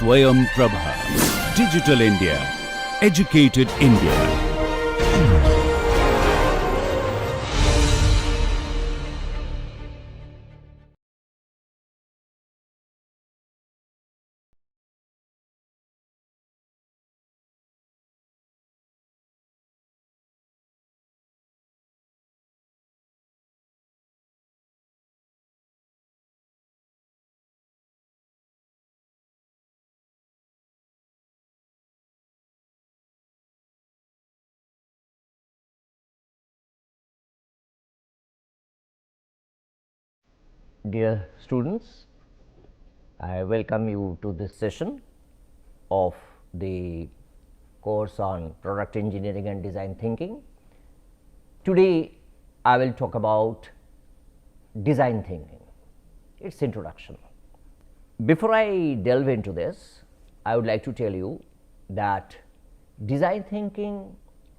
SwayamPrabha. Digital India. Educated India. Dear students, I welcome you to this session of the course on product engineering and design thinking. Today, I will talk about design thinking, its introduction. Before I delve into this, I would like to tell you that design thinking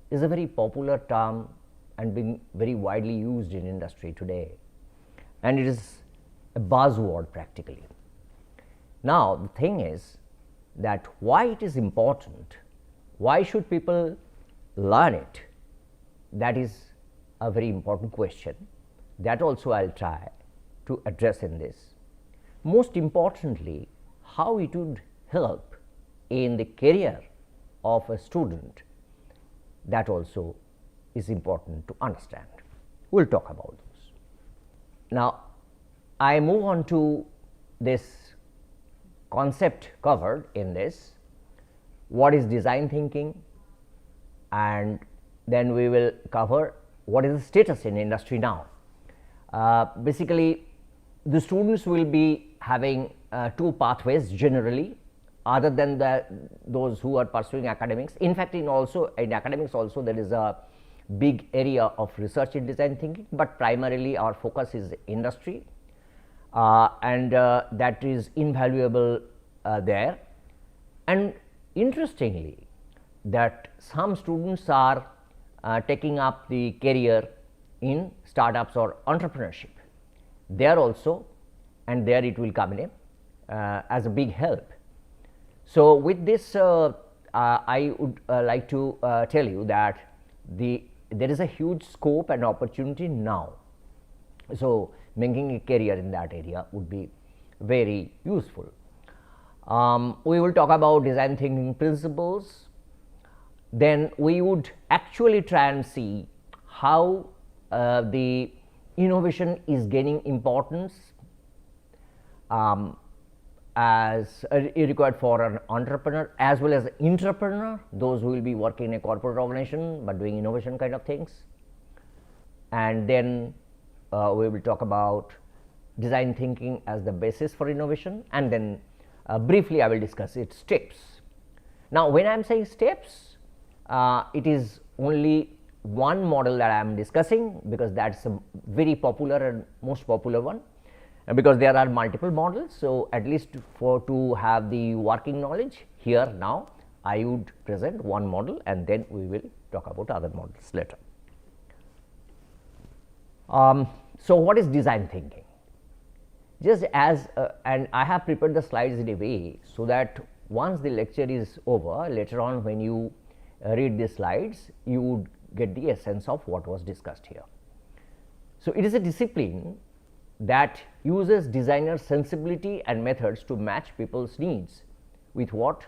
is a very popular term and being very widely used in industry today, and it is a buzzword practically. Now, the thing is that why it is important, why should people learn it, that is a very important question. That also I will try to address in this. Most importantly, how it would help in the career of a student, that also is important to understand. We will talk about this. Now, I move on to this concept covered in this, what is design thinking, and then we will cover what is the status in industry now. Basically, the students will be having two pathways generally, other than those who are pursuing academics. In fact, in academics also there is a big area of research in design thinking, but primarily our focus is industry. And that is invaluable there. And interestingly, that some students are taking up the career in startups or entrepreneurship there also, and there it will come in as a big help. So, with this I would like to tell you that there is a huge scope and opportunity now. So, making a career in that area would be very useful. We will talk about design thinking principles, then we would actually try and see how the innovation is gaining importance as required for an entrepreneur as well as entrepreneur, those who will be working in a corporate organization but doing innovation kind of things. And then we will talk about design thinking as the basis for innovation, and then briefly I will discuss its steps. Now, when I am saying steps, it is only one model that I am discussing, because that is a very popular and most popular one, because there are multiple models. So, at least to have the working knowledge here now, I would present one model and then we will talk about other models later. So, what is design thinking? Just as and I have prepared the slides in a way so that once the lecture is over, later on when you read the slides, you would get the essence of what was discussed here. So, it is a discipline that uses designer sensibility and methods to match people's needs with what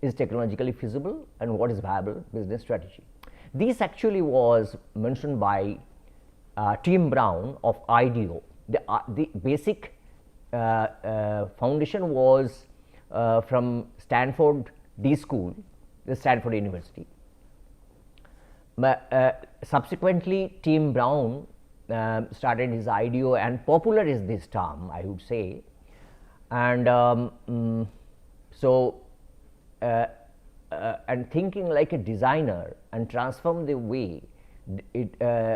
is technologically feasible and what is viable business strategy. This actually was mentioned by Tim Brown of IDEO. The basic foundation was from Stanford D School, the Stanford University. But subsequently, Tim Brown started his IDEO, and popular is this term, I would say. And and thinking like a designer and transform the way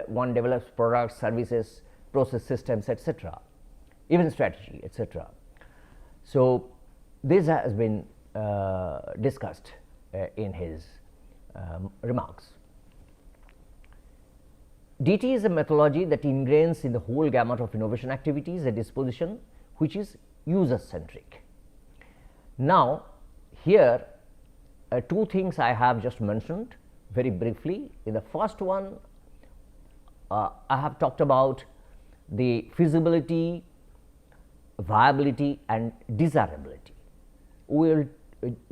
one develops products, services, process systems, etc., even strategy, etc. So, this has been discussed in his remarks. DT is a methodology that ingrains in the whole gamut of innovation activities a disposition which is user centric. Now, here two things I have just mentioned very briefly. In the first one, I have talked about the feasibility, viability and desirability. We will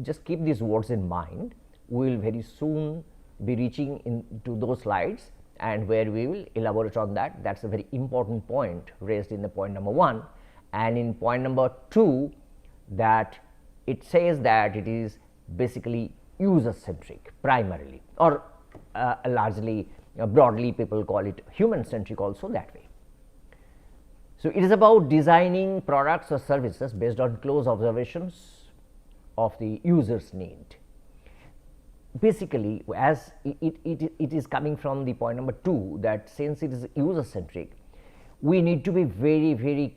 just keep these words in mind. We will very soon be reaching into those slides, and where we will elaborate on that. That is a very important point raised in the point number 1, and in point number 2, that it says that it is basically user centric primarily, or largely broadly people call it human centric also that way. So, it is about designing products or services based on close observations of the user's need. Basically, as it is coming from the point number 2, that since it is user centric, we need to be very, very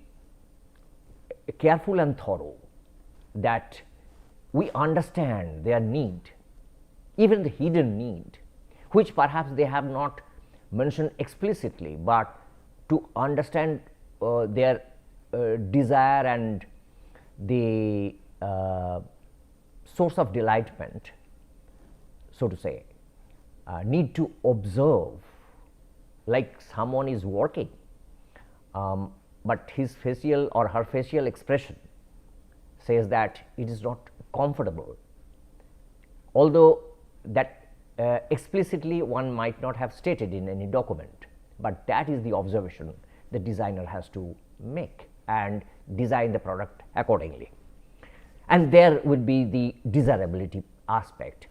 careful and thorough that we understand their need, even the hidden need, which perhaps they have not mentioned explicitly, but to understand their desire and the source of delightment, so to say, need to observe, like someone is working, but his facial or her facial expression says that it is not comfortable, although that explicitly one might not have stated in any document, but that is the observation the designer has to make and design the product accordingly. And there would be the desirability aspect,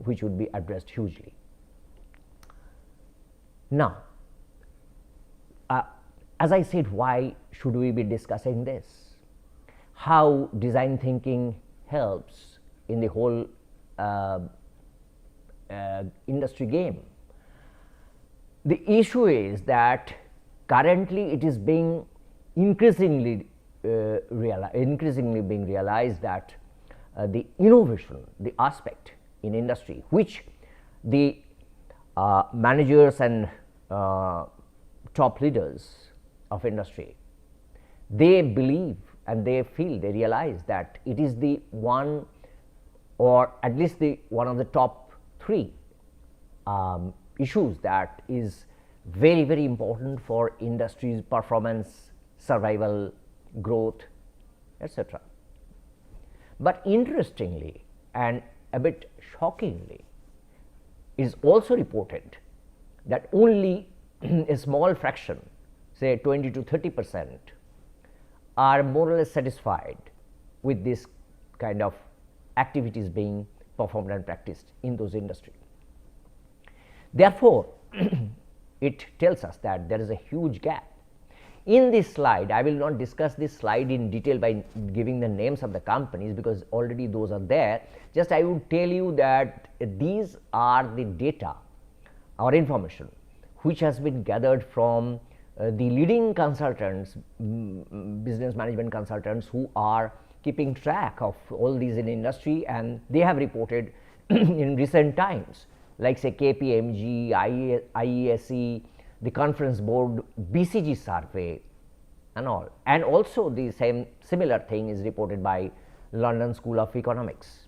which would be addressed hugely. Now, as I said, why should we be discussing this? How design thinking helps in the whole industry game. The issue is that currently it is being increasingly being realized that the innovation, the aspect in industry, which the managers and top leaders of industry, they believe and they feel, they realize that it is the one, or at least the one of the top 3 issues that is very, very important for industry's performance, survival, growth, etc. But interestingly and a bit shockingly, it is also reported that only a small fraction, say 20 to 30%, are more or less satisfied with this kind of activities being performed and practiced in those industries. Therefore, it tells us that there is a huge gap. In this slide, I will not discuss this slide in detail by giving the names of the companies, because already those are there. Just I would tell you that these are the data or information which has been gathered from the leading consultants, business management consultants, who are keeping track of all these in industry, and they have reported in recent times, like say KPMG, IESE, the Conference Board, BCG survey and all, and also the similar thing is reported by London School of Economics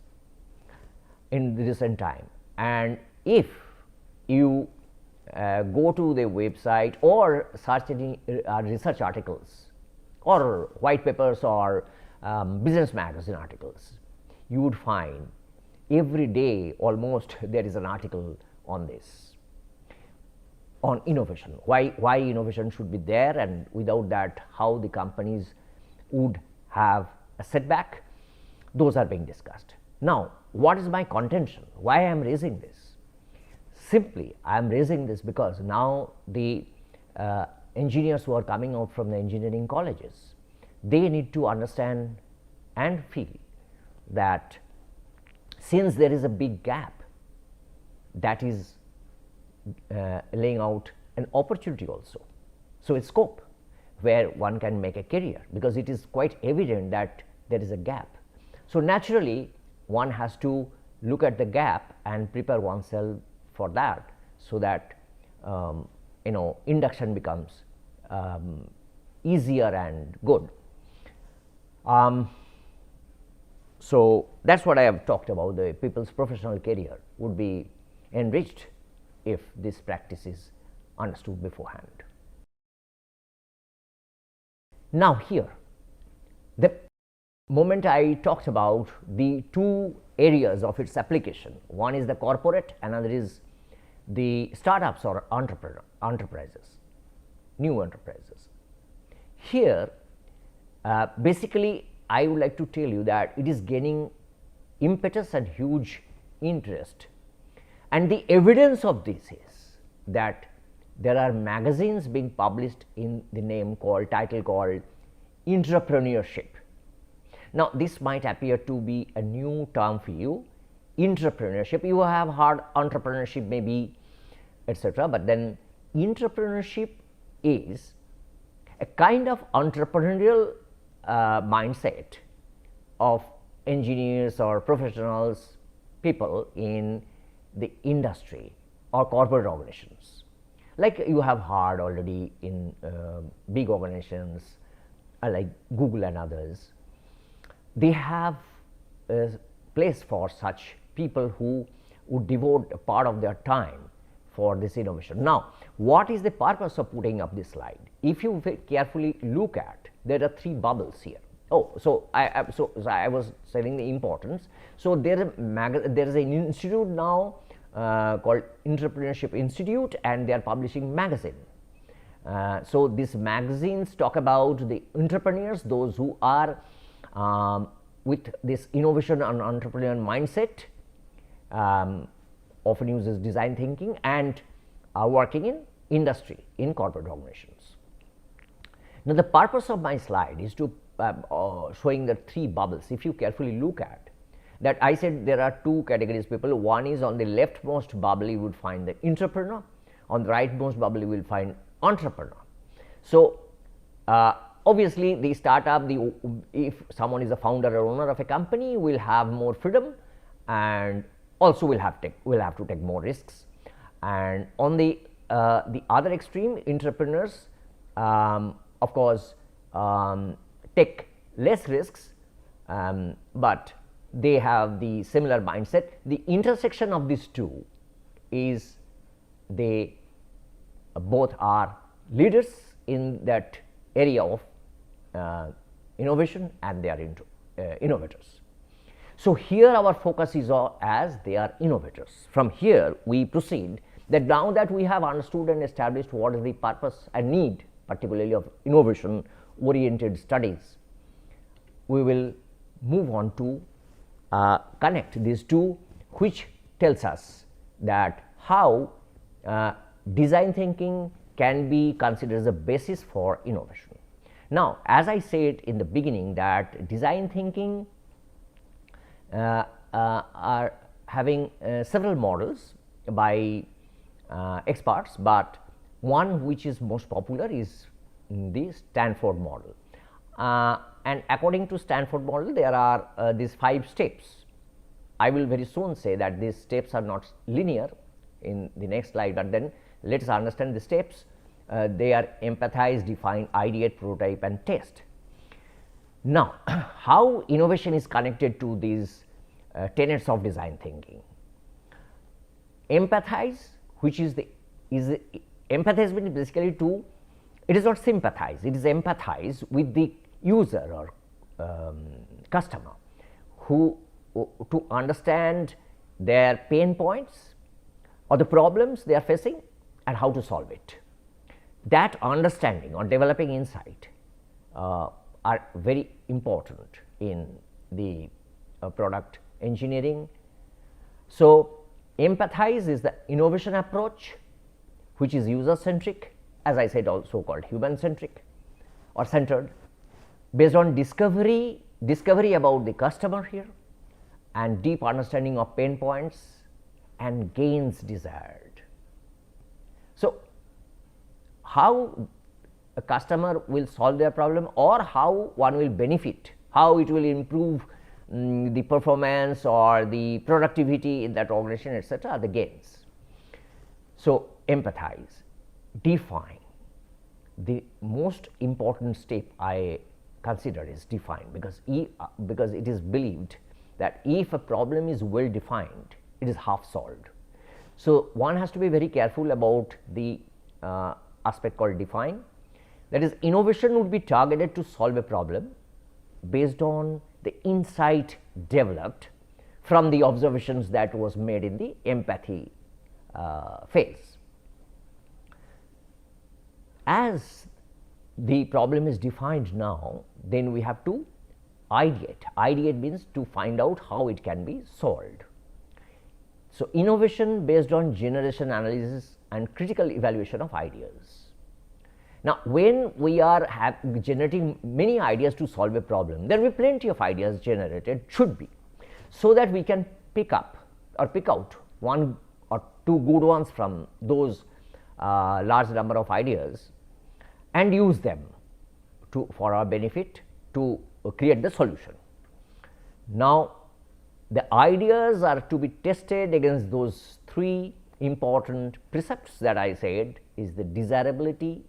in the recent time. And if you go to the website or search any research articles or white papers or business magazine articles, you would find every day almost there is an article on this, on innovation, why innovation should be there, and without that how the companies would have a setback. Those are being discussed. Now, what is my contention? Why I am raising this? Simply, I am raising this because now the engineers who are coming out from the engineering colleges, they need to understand and feel that since there is a big gap, that is laying out an opportunity also. So, a scope where one can make a career, because it is quite evident that there is a gap. So, naturally one has to look at the gap and prepare oneself for that, so that induction becomes easier and good. So, that is what I have talked about. The people's professional career would be enriched if this practice is understood beforehand. Now, here the moment I talked about the two areas of its application, one is the corporate, another is the startups or enterprises, new enterprises. Here basically I would like to tell you that it is gaining impetus and huge interest, and the evidence of this is that there are magazines being published in the title called entrepreneurship. Now, this might appear to be a new term for you, entrepreneurship. You have heard entrepreneurship maybe, etc., but then entrepreneurship is a kind of entrepreneurial mindset of engineers or professionals, people in the industry or corporate organizations. Like you have heard already in big organizations like Google and others, they have a place for such people who would devote a part of their time for this innovation. Now, what is the purpose of putting up this slide? If you carefully look at, there are three bubbles here. Oh, so I was saying the importance. So there is an institute now called Entrepreneurship Institute, and they are publishing magazine. So these magazines talk about the entrepreneurs, those who are with this innovation and entrepreneurial mindset, often uses design thinking, and are working in industry, in corporate organizations. Now, the purpose of my slide is to showing the three bubbles. If you carefully look at that, I said there are two categories of people. One is on the leftmost bubble you would find the entrepreneur, on the rightmost bubble you will find entrepreneur. So, obviously, the startup, if someone is a founder or owner of a company, will have more freedom and also will have to take more risks. And on the other extreme, entrepreneurs of course take less risks, but they have the similar mindset. The intersection of these two is they both are leaders in that area of innovation, and they are innovators. So, here our focus is as they are innovators. From here we proceed that now that we have understood and established what is the purpose and need particularly of innovation oriented studies, we will move on to connect these two, which tells us that how design thinking can be considered as a basis for innovation. Now, as I said in the beginning that design thinking are having several models by experts, but one which is most popular is the Stanford model. And according to Stanford model, there are these 5 steps. I will very soon say that these steps are not linear in the next slide, but then let us understand the steps. They are empathize, define, ideate, prototype and test. Now, how innovation is connected to these tenets of design thinking? Empathize, which is empathize means basically it is not sympathize, it is empathize with the user or customer to understand their pain points or the problems they are facing and how to solve it. That understanding or developing insight are very important in the product engineering. So, empathize is the innovation approach, which is user centric, as I said, also called human centric or centered, based on discovery about the customer here and deep understanding of pain points and gains desired. So, how a customer will solve their problem or how one will benefit, how it will improve the performance or the productivity in that organization, etc., are the gains. So, empathize, define. The most important step I consider is define, because it is believed that if a problem is well defined, it is half solved. So, one has to be very careful about the aspect called define. That is, innovation would be targeted to solve a problem based on the insight developed from the observations that was made in the empathy phase. As the problem is defined now, then we have to ideate. Ideate means to find out how it can be solved. So, innovation based on generation, analysis and critical evaluation of ideas. Now, when we are generating many ideas to solve a problem, there will be plenty of ideas generated, should be, so that we can pick up or pick out one or two good ones from those large number of ideas and use them for our benefit to create the solution. Now, the ideas are to be tested against those three important precepts that I said is the desirability,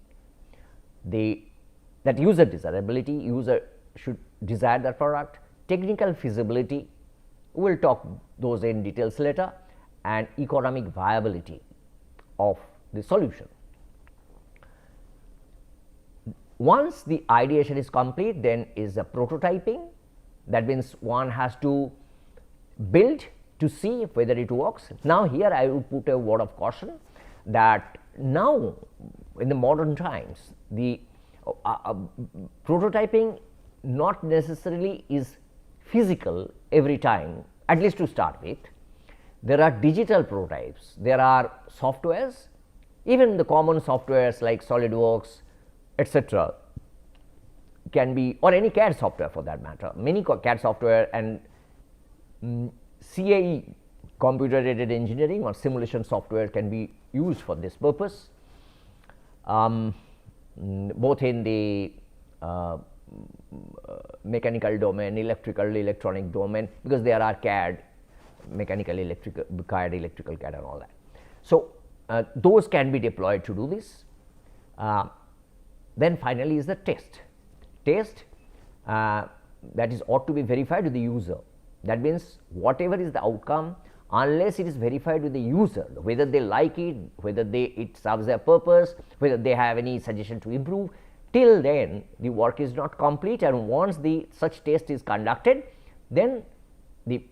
that user desirability, user should desire the product, technical feasibility, we will talk those in details later, and economic viability of the solution. Once the ideation is complete, then is the prototyping. That means one has to build to see whether it works. Now, here I will put a word of caution that now in the modern times, the prototyping not necessarily is physical every time, at least to start with. There are digital prototypes, there are softwares, even the common softwares like SolidWorks, etc., can be, or any CAD software for that matter. Many CAD software and CAE, computer aided engineering or simulation software, can be used for this purpose, both in the mechanical domain, electrical, electronic domain, because there are CAD, mechanical, electrical, CAD, electrical CAD and all that. So, those can be deployed to do this. Then finally is the test. Test that is ought to be verified with the user. That means, whatever is the outcome, unless it is verified with the user, whether they like it, whether it serves their purpose, whether they have any suggestion to improve, till then the work is not complete, and once the such test is conducted, then the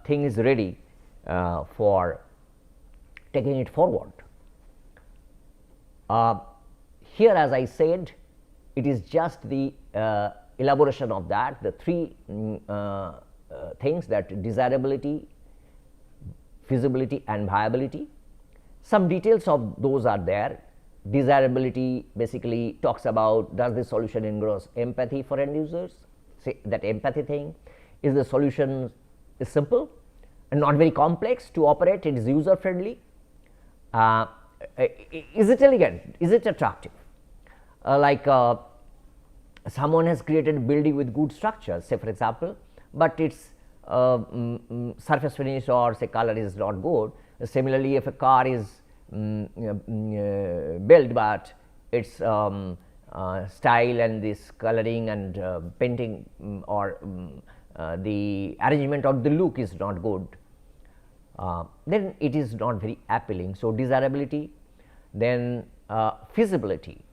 thing is ready for taking it forward. Here, as I said, it is just the elaboration of that, the three things, that desirability, feasibility and viability. Some details of those are there. Desirability basically talks about, does the solution engross empathy for end users? Say that empathy thing, is the solution is simple and not very complex to operate, it is user friendly. Is it elegant? Is it attractive? Someone has created a building with good structures, say for example, but its surface finish or say color is not good. Similarly, if a car is built, but its style and this coloring and painting or the arrangement of the look is not good, then it is not very appealing. So, desirability, then feasibility,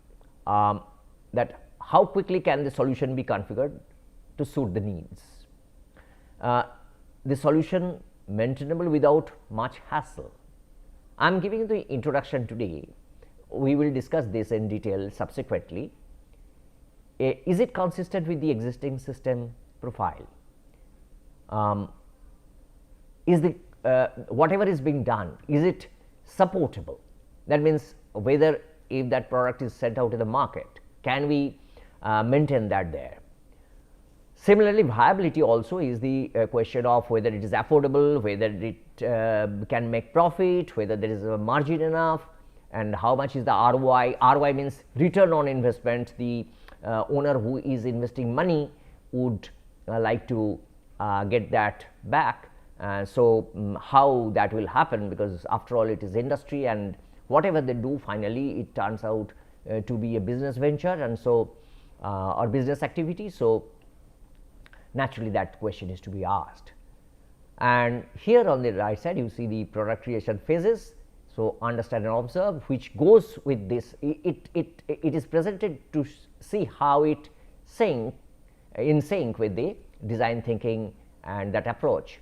that how quickly can the solution be configured to suit the needs, the solution maintainable without much hassle. I am giving the introduction today, we will discuss this in detail subsequently. Is it consistent with the existing system profile? Is the whatever is being done, is it supportable? That means, whether if that product is sent out to the market, can we maintain that there? Similarly, viability also is the question of whether it is affordable, whether it can make profit, whether there is a margin enough, and how much is the ROI. ROI means return on investment. The owner who is investing money would like to get that back. So, how that will happen, because after all it is industry, and whatever they do, finally it turns out to be a business venture, and so or business activity. So, naturally that question is to be asked. And here on the right side you see the product creation phases. So, understand and observe, which goes with this, it is presented to see how it in sync with the design thinking and that approach.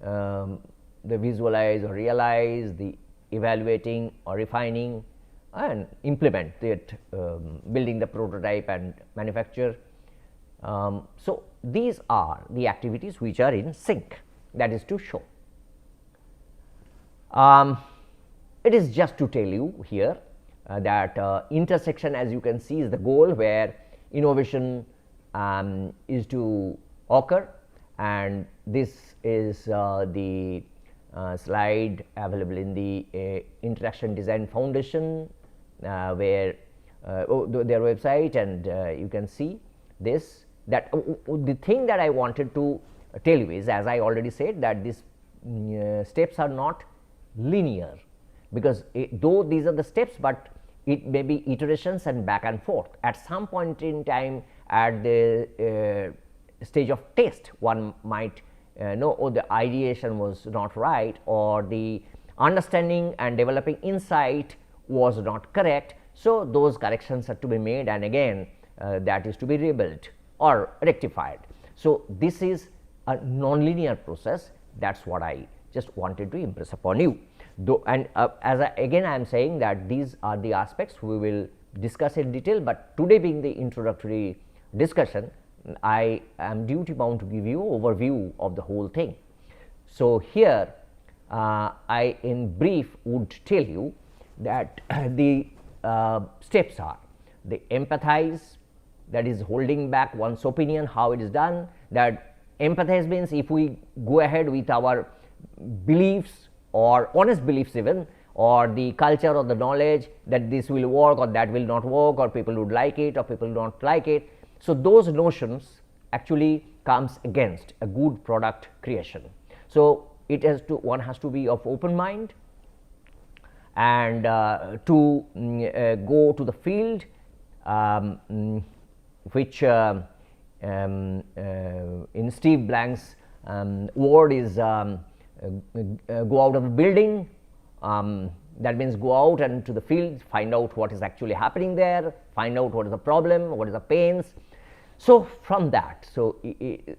The visualize or realize, the evaluating or refining and implement it, building the prototype and manufacture. So, these are the activities which are in sync, that is to show. It is just to tell you here that intersection, as you can see, is the goal where innovation is to occur, and this is the slide available in the Interaction Design Foundation, where their website, and you can see this, that the thing that I wanted to tell you is, as I already said, that these steps are not linear, because though these are the steps, but it may be iterations and back and forth. At some point in time, at the stage of test, one might know, oh, the ideation was not right, or the understanding and developing insight was not correct. So, those corrections are to be made, and again that is to be rebuilt or rectified. So, this is a non-linear process. That is what I just wanted to impress upon you. Though, and as I am saying that these are the aspects we will discuss in detail, but today being the introductory discussion, I am duty bound to give you overview of the whole thing. So, here I in brief would tell you that the steps are the empathize, that is holding back one's opinion, how it is done. That empathize means if we go ahead with our beliefs or honest beliefs even, or the culture or the knowledge that this will work or that will not work, or people would like it or people do not like it. So, those notions actually comes against a good product creation. So, it has to, one has to be of open mind and to go to the field, which in Steve Blank's word is go out of the building. That means go out and to the field, find out what is actually happening there, find out what is the problem, what is the pains. So, from that, so it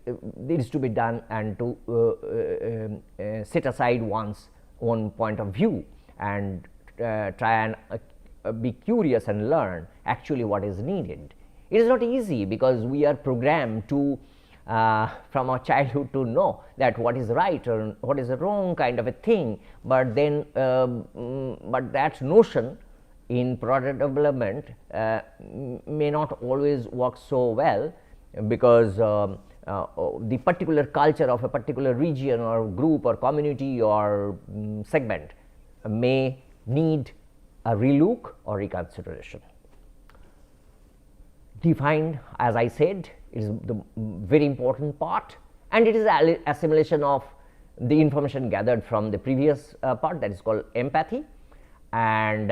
is to be done, and to set aside one's own point of view and try and be curious and learn actually what is needed. It is not easy, because we are programmed to from our childhood to know that what is right or what is wrong kind of a thing, but then but that notion in product development may not always work so well, because the particular culture of a particular region or group or community or segment may need a relook or reconsideration. Defined, as I said, is the very important part, and it is assimilation of the information gathered from the previous part, that is called empathy. And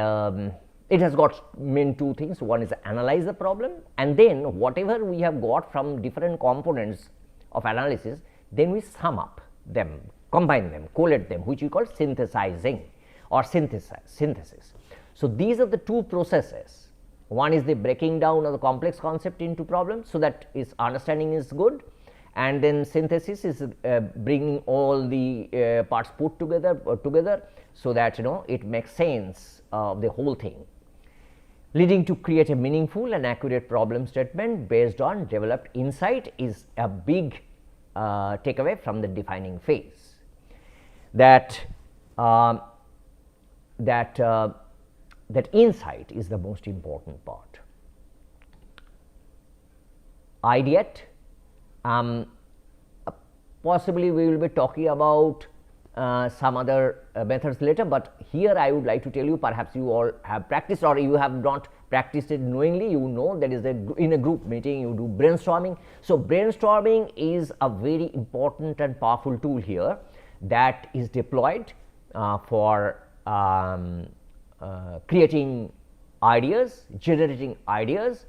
it has got main two things. One is analyze the problem, and then whatever we have got from different components of analysis, then we sum up them, combine them, collate them, which we call synthesizing or synthesis. So, these are the two processes. One is the breaking down of the complex concept into problems, so that its understanding is good, and then synthesis is bringing all the parts put together, so that it makes sense of the whole thing, leading to create a meaningful and accurate problem statement based on developed insight is a big takeaway from the defining phase. That insight is the most important part. Ideate, possibly we will be talking about some other methods later, but here I would like to tell you, perhaps you all have practiced or you have not practiced it knowingly, you know that is in a group meeting you do brainstorming. So, brainstorming is a very important and powerful tool here that is deployed for creating ideas, generating ideas,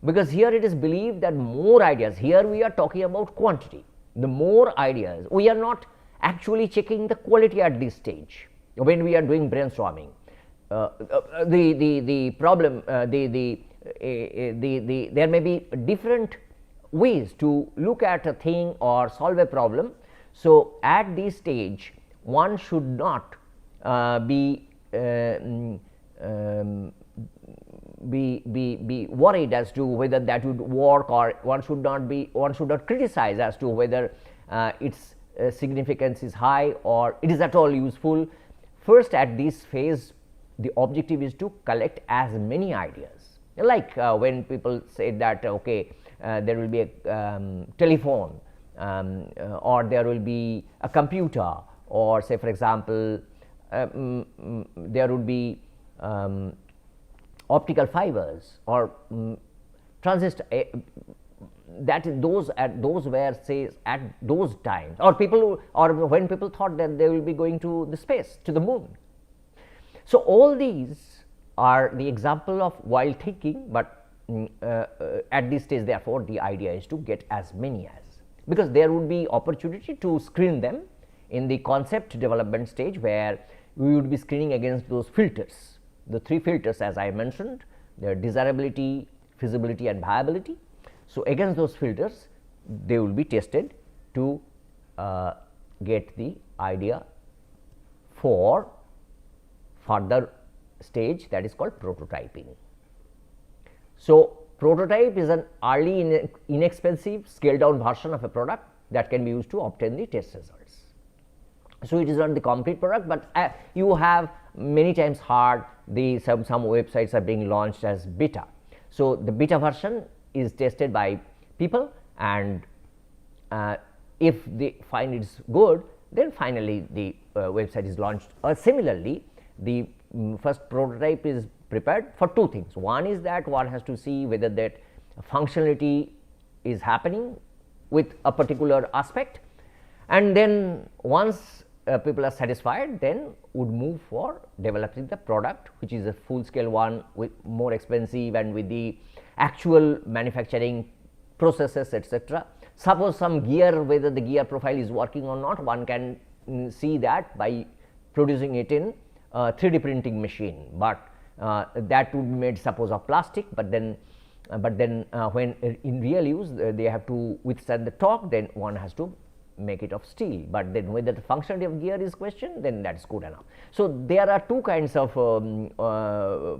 because here it is believed that more ideas, here we are talking about quantity, the more ideas, we are not actually checking the quality at this stage when we are doing brainstorming. The problem, there may be different ways to look at a thing or solve a problem. So, at this stage one should not be worried as to whether that would work, or one should not criticize as to whether its significance is high or it is at all useful. First, at this phase, the objective is to collect as many ideas, like when people say that okay, there will be a telephone, or there will be a computer, or say for example there would be optical fibers or transistor, that those at those were say at those times, or people, or when people thought that they will be going to the space, to the moon. So, all these are the example of wild thinking, but at this stage therefore, the idea is to get as many as, because there would be opportunity to screen them in the concept development stage, where we would be screening against those filters, the 3 filters as I mentioned, their desirability, feasibility and viability. So, against those filters they will be tested to get the idea for further stage, that is called prototyping. So, prototype is an early inexpensive scaled down version of a product that can be used to obtain the test results. So, it is not the complete product, but you have many times heard some websites are being launched as beta. So, the beta version is tested by people, and if they find it is good, then finally the website is launched. Similarly, the first prototype is prepared for 2 things. One is that one has to see whether that functionality is happening with a particular aspect, and then once people are satisfied, then would move for developing the product, which is a full scale one, with more expensive and with the actual manufacturing processes, etc. Suppose some gear, whether the gear profile is working or not, one can see that by producing it in 3D printing machine, but that would be made suppose of plastic, but then when in real use they have to withstand the torque, then one has to make it of steel, but then whether the functionality of gear is questioned, then that is good enough. So, there are 2 kinds of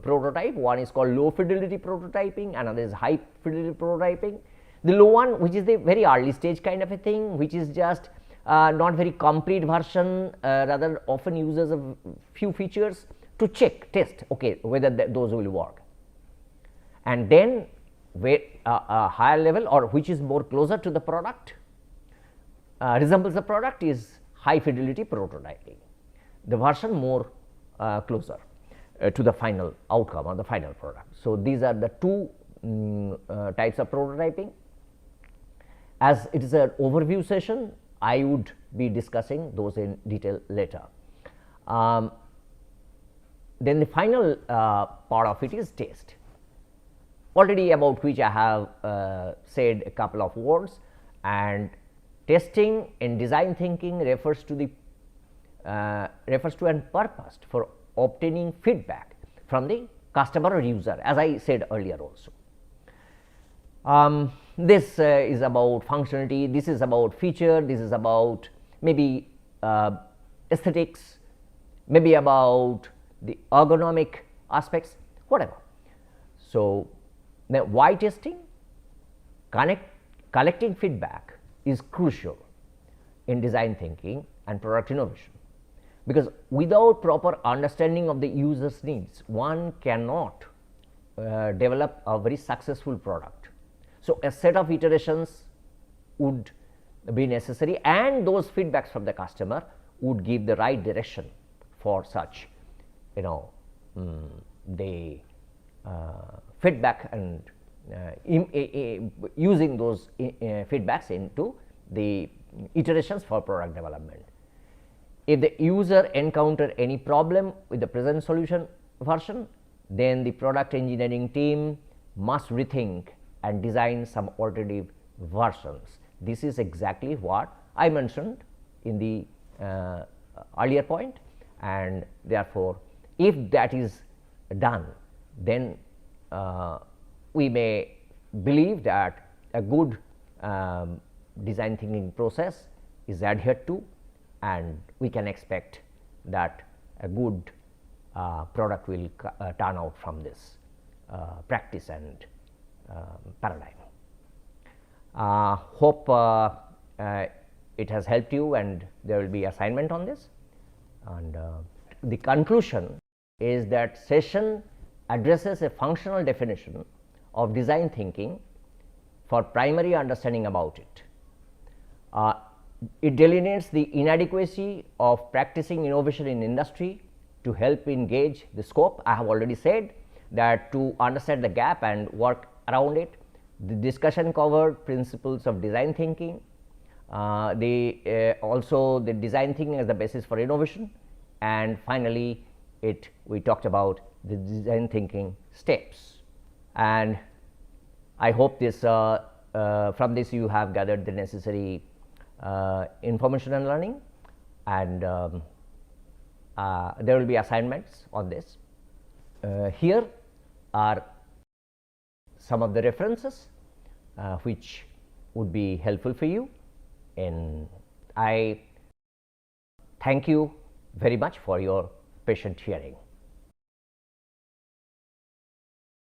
prototype. One is called low fidelity prototyping, another is high fidelity prototyping. The low one, which is the very early stage kind of a thing, which is just not very complete version, rather often uses a few features to check, test okay, whether those will work. And then where a higher level, or which is more closer to the product, resembles the product, is high fidelity prototyping, the version more closer to the final outcome or the final product. So, these are the 2 types of prototyping. As it is an overview session, I would be discussing those in detail later. Then the final part of it is test, already about which I have said a couple of words. And testing in design thinking refers to an purpose for obtaining feedback from the customer or user, as I said earlier also. This is about functionality, this is about feature, this is about maybe aesthetics, maybe about the ergonomic aspects, whatever. So, now why testing? Collecting feedback is crucial in design thinking and product innovation, because without proper understanding of the user's needs, one cannot develop a very successful product. So, a set of iterations would be necessary, and those feedbacks from the customer would give the right direction for such, the feedback, and using those feedbacks into the iterations for product development. If the user encounter any problem with the present solution version, then the product engineering team must rethink and design some alternative versions. This is exactly what I mentioned in the earlier point, and therefore, if that is done, then we may believe that a good design thinking process is adhered to, and we can expect that a good product will turn out from this practice and paradigm. Hope it has helped you, and there will be assignment on this. And the conclusion is that session addresses a functional definition of design thinking for primary understanding about it. It delineates the inadequacy of practicing innovation in industry to help engage the scope. I have already said that to understand the gap and work around it. The discussion covered principles of design thinking, also the design thinking as the basis for innovation, and finally we talked about the design thinking steps. And I hope this from this you have gathered the necessary information and learning, and there will be assignments on this. Here are some of the references which would be helpful for you, and I thank you very much for your patient hearing.